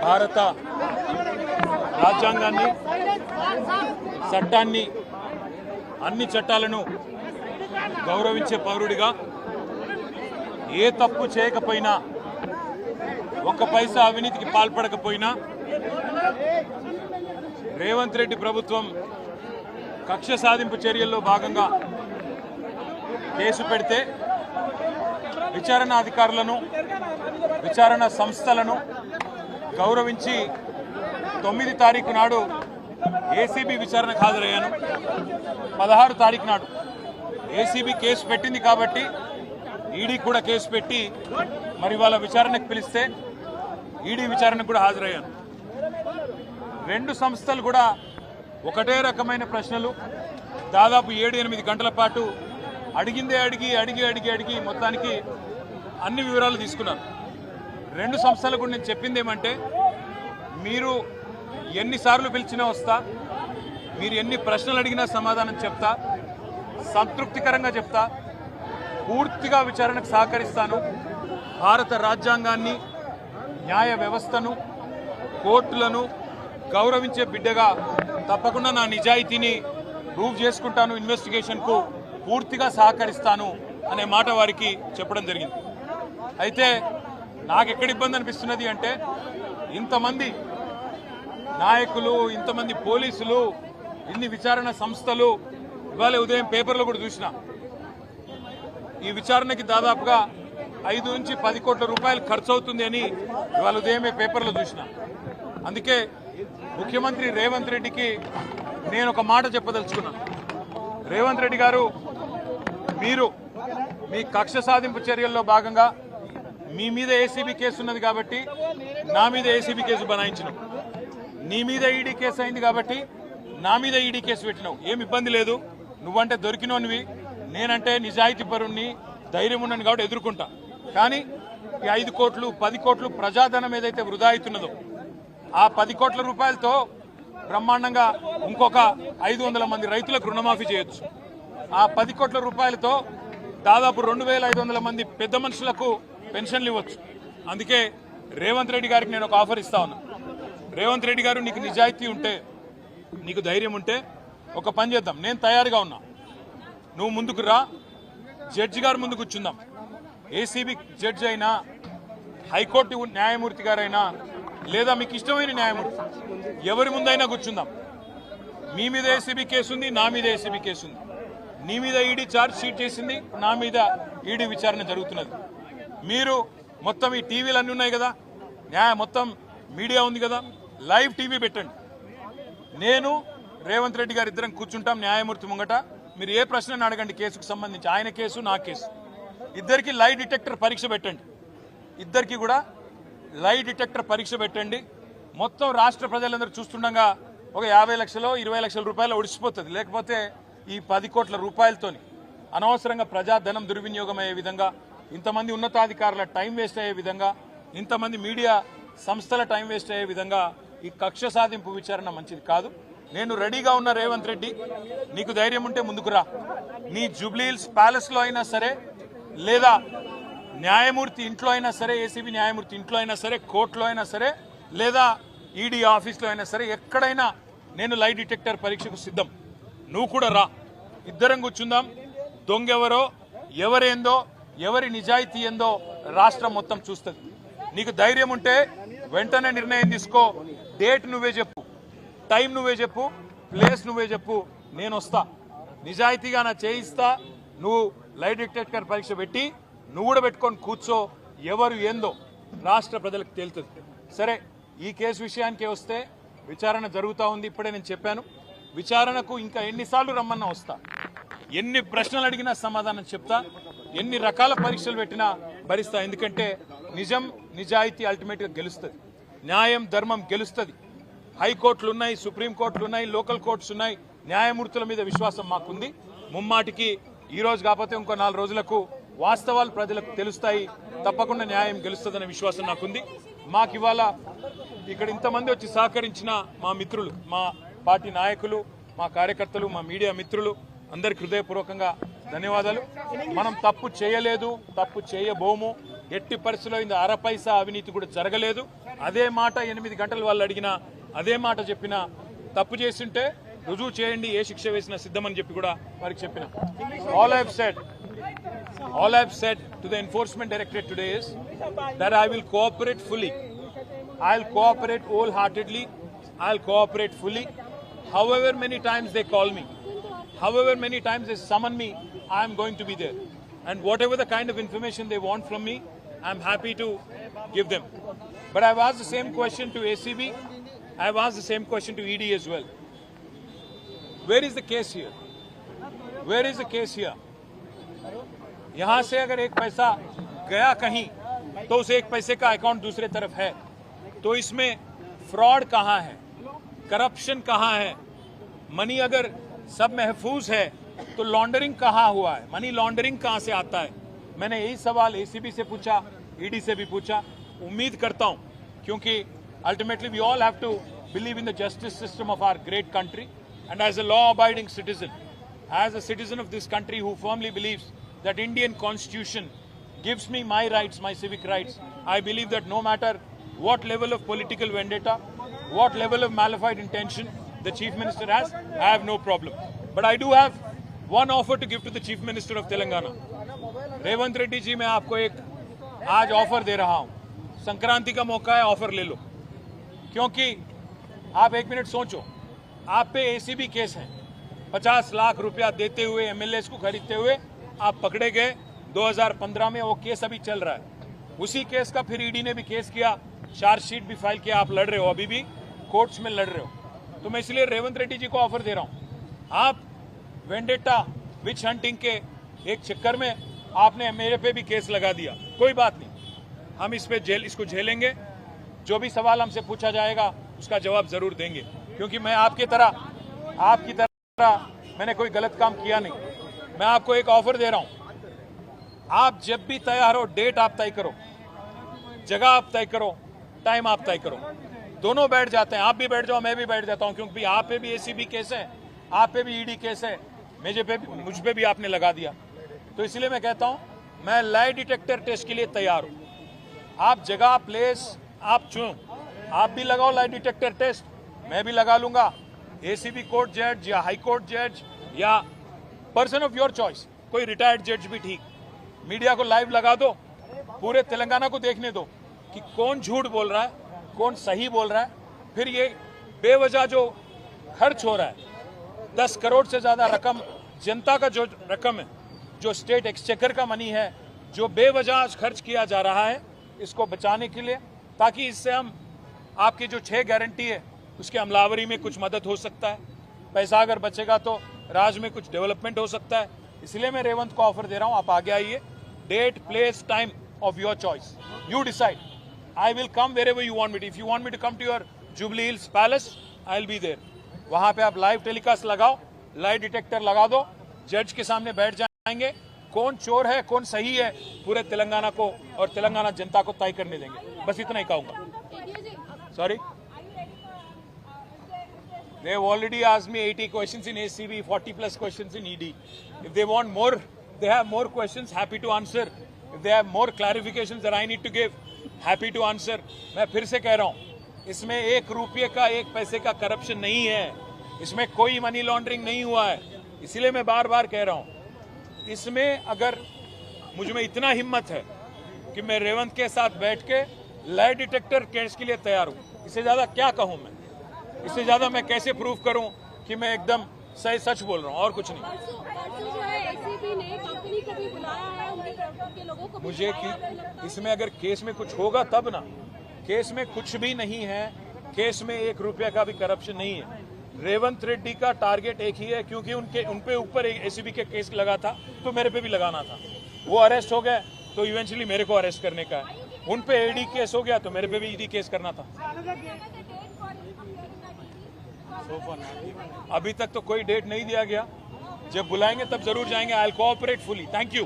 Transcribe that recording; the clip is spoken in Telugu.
భారత రాజ్యాంగాన్ని, చట్టాన్ని, అన్ని చట్టాలను గౌరవించే పౌరుడిగా ఏ తప్పు చేయకపోయినా, ఒక్క పైసా అవినీతికి పాల్పడకపోయినా రేవంత్ రెడ్డి ప్రభుత్వం కక్ష సాధింపు చర్యల్లో భాగంగా కేసు పెడితే విచారణ అధికారులను, విచారణ సంస్థలను గౌరవించి 9 తారీఖు నాడు ఏసీబీ విచారణకు హాజరయ్యాను. 16 తారీఖు నాడు ఏసీబీ కేసు పెట్టింది కాబట్టి ఈడీ కూడా కేసు పెట్టి మరి వాళ్ళ విచారణకు పిలిస్తే ఈడీ విచారణకు కూడా హాజరయ్యాను. 2 సంస్థలు కూడా ఒకటే రకమైన ప్రశ్నలు దాదాపు 7-8 గంటల పాటు అడిగిందే అడిగి మొత్తానికి అన్ని వివరాలు తీసుకున్నాను. 2 సంస్థలకు నేను చెప్పింది ఏమంటే, మీరు ఎన్నిసార్లు పిలిచినా వస్తా, మీరు ఎన్ని ప్రశ్నలు అడిగినా సమాధానం చెప్తా, సంతృప్తికరంగా చెప్తా, పూర్తిగా విచారణకు సహకరిస్తాను. భారత రాజ్యాంగాన్ని, న్యాయ వ్యవస్థను, కోర్టులను గౌరవించే బిడ్డగా తప్పకుండా నా నిజాయితీని ప్రూవ్ చేసుకుంటాను, ఇన్వెస్టిగేషన్కు పూర్తిగా సహకరిస్తాను అనే మాట వారికి చెప్పడం జరిగింది. అయితే నాకు ఎక్కడ ఇబ్బంది అనిపిస్తున్నది అంటే, ఇంతమంది నాయకులు, ఇంతమంది పోలీసులు, ఇన్ని విచారణ సంస్థలు, ఇవాళ ఉదయం పేపర్లో కూడా చూసిన ఈ విచారణకి దాదాపుగా 5 నుంచి 10 కోట్ల రూపాయలు ఖర్చు అవుతుంది అని ఇవాళ ఉదయమే పేపర్లో చూసిన. అందుకే ముఖ్యమంత్రి రేవంత్ రెడ్డికి నేను ఒక మాట చెప్పదలుచుకున్నాను. రేవంత్ రెడ్డి గారు, మీరు మీ కక్ష సాధింపు చర్యల్లో భాగంగా మీ మీద ఏసీబీ కేసు ఉన్నది కాబట్టి నా మీద ఏసీబీ కేసు బనాయించినావు, నీ మీద ఈడీ కేసు అయింది కాబట్టి నా మీద ఈడీ కేసు పెట్టినావు. ఏం ఇబ్బంది లేదు, నువ్వంటే దొరికినోనివి, నేనంటే నిజాయితీ పరుణ్ణి, ధైర్యం ఉన్నాను కాబట్టి ఎదుర్కొంటా. కానీ ఈ 5 కోట్లు 10 కోట్లు ప్రజాధనం ఏదైతే వృధా అవుతున్నదో, ఆ 10 కోట్ల రూపాయలతో బ్రహ్మాండంగా ఇంకొక 500 మంది రైతులకు రుణమాఫీ చేయొచ్చు. ఆ 10 కోట్ల రూపాయలతో దాదాపు 2500 మంది పెద్ద మనుషులకు పెన్షన్లు ఇవ్వచ్చు. అందుకే రేవంత్ రెడ్డి గారికి నేను ఒక ఆఫర్ ఇస్తా ఉన్నా. రేవంత్ రెడ్డి గారు, నీకు నిజాయితీ ఉంటే, నీకు ధైర్యం ఉంటే ఒక పని చేద్దాం. నేను తయారుగా ఉన్నా, నువ్వు ముందుకు రా, జడ్జి గారు ముందు కూర్చుందాం. ఏసీబీ జడ్జి అయినా, హైకోర్టు న్యాయమూర్తి గారైనా, లేదా మీకు ఇష్టమైన న్యాయమూర్తి ఎవరి ముందైనా కూర్చుందాం. మీ మీద ఏసీబీ కేసు ఉంది, నా మీద ఏసీబీ కేసు ఉంది. నీ మీద ఈడీ ఛార్జ్ షీట్ చేసింది, నా మీద ఈడీ విచారణ జరుగుతున్నది. మీరు మొత్తం ఈ టీవీలు అన్నీ ఉన్నాయి కదా, మొత్తం మీడియా ఉంది కదా, లైవ్ టీవీ పెట్టండి. నేను రేవంత్ రెడ్డి గారు ఇద్దరం కూర్చుంటాం న్యాయమూర్తి ముంగట. మీరు ఏ ప్రశ్నను అడగండి కేసుకు సంబంధించి, ఆయన కేసు నా కేసు. ఇద్దరికి లై డిటెక్టర్ పరీక్ష పెట్టండి, ఇద్దరికి కూడా లై డిటెక్టర్ పరీక్ష పెట్టండి. మొత్తం రాష్ట్ర ప్రజలందరూ చూస్తుండగా ఒక 50 లక్షలు 20 లక్షల రూపాయలు ఒడిసిపోతుంది. లేకపోతే ఈ 10 కోట్ల రూపాయలతోని అనవసరంగా ప్రజాధనం దుర్వినియోగం అయ్యే విధంగా, ఇంతమంది ఉన్నతాధికారుల టైం వేస్ట్ అయ్యే విధంగా, ఇంతమంది మీడియా సంస్థల టైం వేస్ట్ అయ్యే విధంగా ఈ కక్ష సాధింపు విచారణ మంచిది కాదు. నేను రెడీగా ఉన్న రేవంత్ రెడ్డి, నీకు ధైర్యం ఉంటే ముందుకు రా. నీ జూబ్లీహిల్స్ ప్యాలెస్లో అయినా సరే, లేదా న్యాయమూర్తి ఇంట్లో అయినా సరే, ఏసీబీ న్యాయమూర్తి ఇంట్లో అయినా సరే, కోర్టులో అయినా సరే, లేదా ఈడీ ఆఫీస్లో అయినా సరే, ఎక్కడైనా నేను లై డిటెక్టర్ పరీక్షకు సిద్ధం. నువ్వు కూడా రా, ఇద్దరం కూర్చుందాం. దొంగెవరో, ఎవరేందో, ఎవరి నిజాయితీ ఏందో రాష్ట్రం మొత్తం చూస్తుంది. నీకు ధైర్యం ఉంటే వెంటనే నిర్ణయం తీసుకో. డేట్ నువ్వే చెప్పు, టైం నువ్వే చెప్పు, ప్లేస్ నువ్వే చెప్పు, నేను వస్తా. నిజాయితీగా నా చేయిస్తా. నువ్వు లై డిటెక్టర్ పరీక్ష పెట్టి నువ్వు కూడా పెట్టుకొని కూర్చో. ఎవరు ఏందో రాష్ట్ర ప్రజలకు తేలుతుంది. సరే, ఈ కేసు విషయానికే వస్తే విచారణ జరుగుతూ ఉంది. ఇప్పుడే నేను చెప్పాను, విచారణకు ఇంకా ఎన్నిసార్లు రమ్మన్నా వస్తా, ఎన్ని ప్రశ్నలు అడిగినా సమాధానం చెప్తా, ఎన్ని రకాల పరీక్షలు పెట్టినా భరిస్తా. ఎందుకంటే నిజం, నిజాయితీ అల్టిమేట్గా గెలుస్తుంది, న్యాయం ధర్మం గెలుస్తుంది. హైకోర్టులు ఉన్నాయి, సుప్రీంకోర్టులు ఉన్నాయి, లోకల్ కోర్ట్స్ ఉన్నాయి. న్యాయమూర్తుల మీద విశ్వాసం మాకుంది. ముమ్మాటికి ఈ రోజు కాకపోతే ఇంకో 4 రోజులకు వాస్తవాలు ప్రజలకు తెలుస్తాయి. తప్పకుండా న్యాయం గెలుస్తుందనే విశ్వాసం నాకుంది. మాకు ఇవాళ ఇక్కడ ఇంతమంది వచ్చి సహకరించిన మా మిత్రులు, మా పార్టీ నాయకులు, మా కార్యకర్తలు, మా మీడియా మిత్రులు అందరికి హృదయపూర్వకంగా ధన్యవాదాలు. మనం తప్పు చేయలేదు, తప్పు చేయబోము. ఎట్టి పరిస్థితుల్లో ఇంత అర పైసా అవినీతి కూడా జరగలేదు. అదే మాట 8 గంటలు వాళ్ళు అడిగినా అదే మాట చెప్పినా తప్పు చేస్తుంటే రుజువు చేయండి, ఏ శిక్ష వేసినా సిద్ధమని చెప్పి కూడా వారికి చెప్పిన. All I have said to the Enforcement Directorate today is that I will cooperate fully. I'll cooperate wholeheartedly. I'll cooperate fully. However many times they call me, however many times they summon me, I am going to be there. And whatever the kind of information they want from me, I'm happy to give them. But I've asked the same question to ACB. I've asked the same question to ED as well. Where is the case here? Where is the case here? यहां से अगर एक पैसा गया कहीं तो उस एक पैसे का अकाउंट दूसरे तरफ है, तो इसमें फ्रॉड कहां है, करप्शन कहां है? मनी अगर सब महफूज है तो लॉन्ड्रिंग कहां हुआ है, मनी लॉन्ड्रिंग कहां से आता है? मैंने यही सवाल एसीबी से पूछा, ईडी से भी पूछा. उम्मीद करता हूं, क्योंकि ultimately we all have to believe in the justice system of our great country, and as a law abiding citizen, as a citizen of this country who firmly believes that Indian constitution gives me my rights, my civic rights, I believe that no matter what level of political vendetta, what level of malified intention the Chief Minister has, I have no problem. But I do have one offer to give to the Chief Minister of Telangana. Revanth Reddy ji, मैं आपको एक आज ऑफर दे रहा हूं. संक्रांति का मौका है, ऑफर ले लो. क्योंकि आप एक मिनट सोचो, आप पे एसीबी केस है. 50 लाख रुपया देते हुए एमएलए को खरीदते हुए आप पकड़े गए 2015 में. वो केस अभी चल रहा है. उसी केस का फिर ईडी ने भी केस किया, चार्जशीट भी फाइल किया. आप लड़ रहे हो, अभी भी कोर्ट्स में लड़ रहे हो. तो मैं इसलिए रेवंत रेड्डी जी को ऑफर दे रहा हूं. आप वेंडेटा विच हंटिंग के एक चक्कर में आपने मेरे पे भी केस लगा दिया. कोई बात नहीं, हम इसको झेलेंगे. जो भी सवाल हमसे पूछा जाएगा उसका जवाब जरूर देंगे, क्योंकि मैं आपकी तरह मैंने कोई गलत काम किया नहीं. मैं आपको एक ऑफर दे रहा हूं. आप जब भी तैयार हो, डेट आप तय करो, जगह आप तय करो, टाइम आप तय करो. दोनों बैठ जाते हैं. आप भी बैठ जाओ, मैं भी बैठ जाता हूं, क्योंकि आप पे भी एसीबी केस है, आप पे भी ईडी केस है, मुझ पे भी आपने लगा दिया. तो इसलिए मैं कहता हूं, मैं लाई डिटेक्टर टेस्ट के लिए तैयार हूं. आप जगह, प्लेस आप चुनो. आप भी लगाओ लाई डिटेक्टर टेस्ट, मैं भी लगा लूंगा. एसीबी कोर्ट जज या हाई कोर्ट जज या पर्सन ऑफ योर चॉइस, कोई रिटायर्ड जज भी ठीक. मीडिया को लाइव लगा दो, पूरे तेलंगाना को देखने दो कि कौन झूठ बोल रहा है, कौन सही बोल रहा है. फिर ये बेवजह जो खर्च हो रहा है, 10 करोड़ से ज्यादा रकम, जनता का जो रकम है, जो स्टेट एक्सचेकर का मनी है, जो बेवजह खर्च किया जा रहा है, इसको बचाने के लिए, ताकि इससे हम आपकी जो 6 गारंटी है उसके अमलावरी में कुछ मदद हो सकता है. पैसा अगर बचेगा तो राज्य में कुछ डेवलपमेंट हो सकता है. इसलिए मैं रेवंत को ऑफर दे रहा हूं, आप आगे आइए. Date, place, time of your choice, you decide. I will come wherever you want me. If you want me to come to your Jubilee Hills palace, I will be there. वहां पे आप लाइव टेलीकास्ट लगाओ, लाई डिटेक्टर लगा दो, जज के सामने बैठ जाएंगे. कौन चोर है, कौन सही है, पूरे तेलंगाना को और तेलंगाना जनता को तय करने देंगे. बस इतना ही कहूंगा. Sorry, they have already asked me 80 questions in ACB, 40 plus questions in ED. If they want more, they have more questions, happy to answer. If they have more clarifications that I need to give, happy to answer. मैं फिर से कह रहा हूं, इसमें 1 रुपये का, 1 पैसे का करप्शन नहीं है. इसमें कोई मनी लॉन्ड्रिंग नहीं हुआ है. इसलिए मैं बार बार कह रहा हूं, इसमें अगर मुझ में इतना हिम्मत है कि मैं रेवंत के साथ बैठ के लाई डिटेक्टर केस के लिए तैयार हूं. इससे ज्यादा क्या कहूं मैं? इससे ज्यादा मैं कैसे प्रूव करूं कि मैं एकदम सही सच बोल रहा हूं, और कुछ नहीं. मुझे कि इसमें अगर केस में कुछ होगा तब ना. केस में कुछ भी नहीं है. केस में 1 रुपया का भी करप्शन नहीं है. रेवंत रेड्डी का टारगेट एक ही है, क्योंकि उनके ऊपर एक एसीबी के केस लगा था, तो मेरे पे भी लगाना था. वो अरेस्ट हो गए तो इवेंचुअली मेरे को अरेस्ट करने का है. उन पे ईडी केस हो गया तो मेरे पे भी ईडी केस करना था. अभी तक तो कोई डेट नहीं दिया गया. जब बुलाएंगे तब जरूर जाएंगे. I will cooperate fully. Thank you.